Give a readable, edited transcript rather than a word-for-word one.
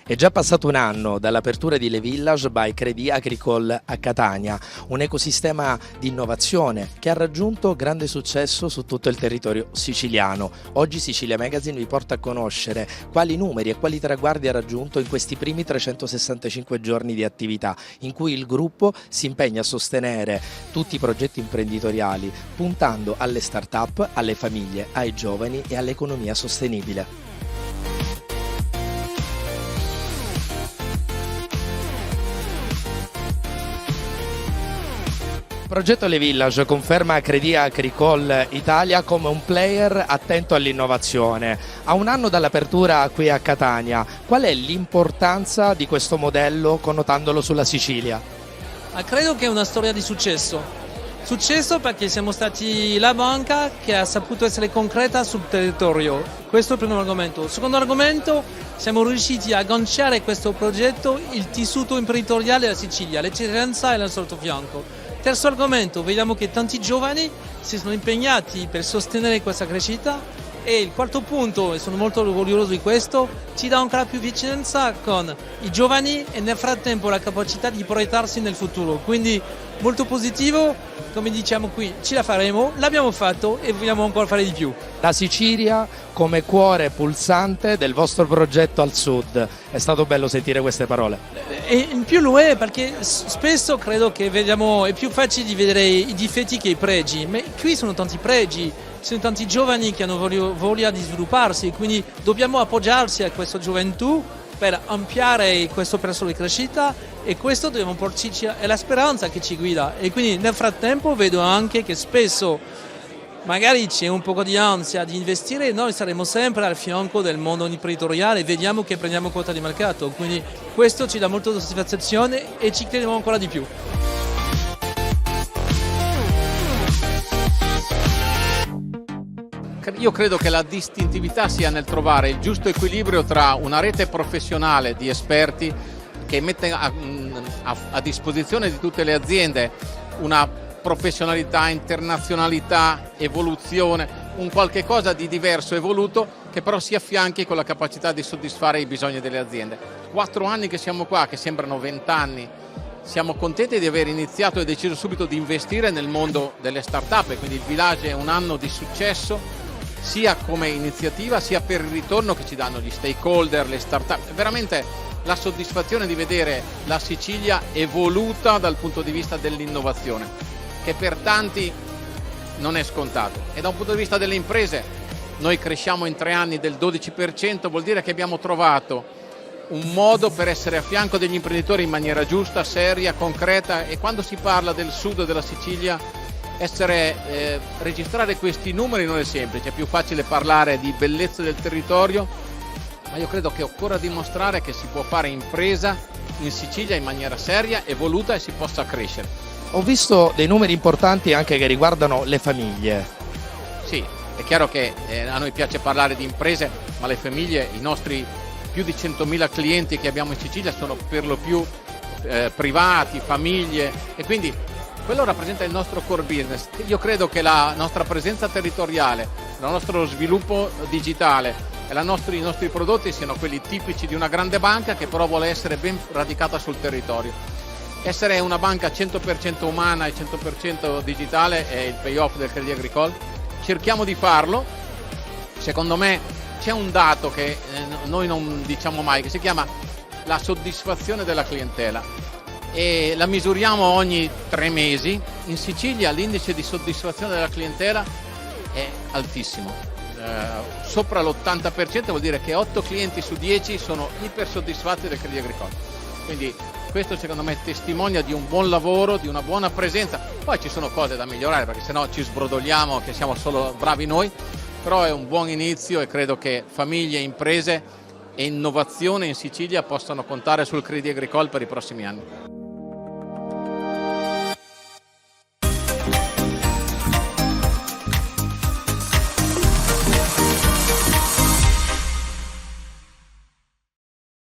È già passato un anno dall'apertura di Le Village by Crédit Agricole a Catania, un ecosistema di innovazione che ha raggiunto grande successo su tutto il territorio siciliano. Oggi Sicilia Magazine vi porta a conoscere quali numeri e quali traguardi ha raggiunto in questi primi 365 giorni di attività, in cui il gruppo si impegna a sostenere tutti i progetti imprenditoriali, puntando alle start-up, alle famiglie, ai giovani e all'economia sostenibile. Progetto Le Village conferma Crédit Agricole Italia come un player attento all'innovazione. A un anno dall'apertura qui a Catania, qual è l'importanza di questo modello connotandolo sulla Sicilia? Credo che è una storia di successo. Successo perché siamo stati la banca che ha saputo essere concreta sul territorio. Questo è il primo argomento. Il secondo argomento, siamo riusciti a agganciare questo progetto il tessuto imprenditoriale della Sicilia, l'eccellenza e il nostro fianco. Terzo argomento, vediamo che tanti giovani si sono impegnati per sostenere questa crescita e il quarto punto, e sono molto orgoglioso di questo, ci dà ancora più vicinanza con i giovani e nel frattempo la capacità di proiettarsi nel futuro. Quindi molto positivo, come diciamo qui, ce la faremo, l'abbiamo fatto e vogliamo ancora fare di più. La Sicilia come cuore pulsante del vostro progetto al sud. È stato bello sentire queste parole. E in più lo è perché spesso credo che vediamo, è più facile di vedere i difetti che i pregi, ma qui sono tanti pregi, ci sono tanti giovani che hanno voglia di svilupparsi, quindi dobbiamo appoggiarsi a questa gioventù per ampliare questo percorso di crescita e questo dobbiamo portarci, è la speranza che ci guida e quindi nel frattempo vedo anche che spesso magari c'è un po' di ansia di investire e noi saremo sempre al fianco del mondo imprenditoriale, vediamo che prendiamo quota di mercato, quindi questo ci dà molta soddisfazione e ci crediamo ancora di più. Io credo che la distintività sia nel trovare il giusto equilibrio tra una rete professionale di esperti che mette a disposizione di tutte le aziende una professionalità, internazionalità, evoluzione, un qualche cosa di diverso, evoluto, che però si affianchi con la capacità di soddisfare i bisogni delle aziende. 4 anni che siamo qua, che sembrano 20 anni, siamo contenti di aver iniziato e deciso subito di investire nel mondo delle start-up, quindi il Village è un anno di successo, sia come iniziativa, sia per il ritorno che ci danno gli stakeholder, le start-up. Veramente la soddisfazione di vedere la Sicilia evoluta dal punto di vista dell'innovazione, che per tanti non è scontato. E da un punto di vista delle imprese, noi cresciamo in 3 anni del 12%, vuol dire che abbiamo trovato un modo per essere a fianco degli imprenditori in maniera giusta, seria, concreta, e quando si parla del sud della Sicilia registrare questi numeri non è semplice, è più facile parlare di bellezza del territorio, ma io credo che occorra dimostrare che si può fare impresa in Sicilia in maniera seria, evoluta e si possa crescere. Ho visto dei numeri importanti anche che riguardano le famiglie. Sì, è chiaro che a noi piace parlare di imprese, ma le famiglie, i nostri più di 100.000 clienti che abbiamo in Sicilia sono per lo più privati, famiglie, e quindi quello rappresenta il nostro core business. Io credo che la nostra presenza territoriale, il nostro sviluppo digitale e i nostri prodotti siano quelli tipici di una grande banca che però vuole essere ben radicata sul territorio. Essere una banca 100% umana e 100% digitale è il payoff del Crédit Agricole. Cerchiamo di farlo. Secondo me c'è un dato che noi non diciamo mai, che si chiama la soddisfazione della clientela, e la misuriamo ogni 3 mesi. In Sicilia l'indice di soddisfazione della clientela è altissimo, sopra l'80%, vuol dire che 8 clienti su 10 sono iper soddisfatti del Crédit Agricole. Quindi questo secondo me testimonia di un buon lavoro, di una buona presenza. Poi ci sono cose da migliorare perché sennò ci sbrodoliamo che siamo solo bravi noi, però è un buon inizio e credo che famiglie, imprese e innovazione in Sicilia possano contare sul Crédit Agricole per i prossimi anni.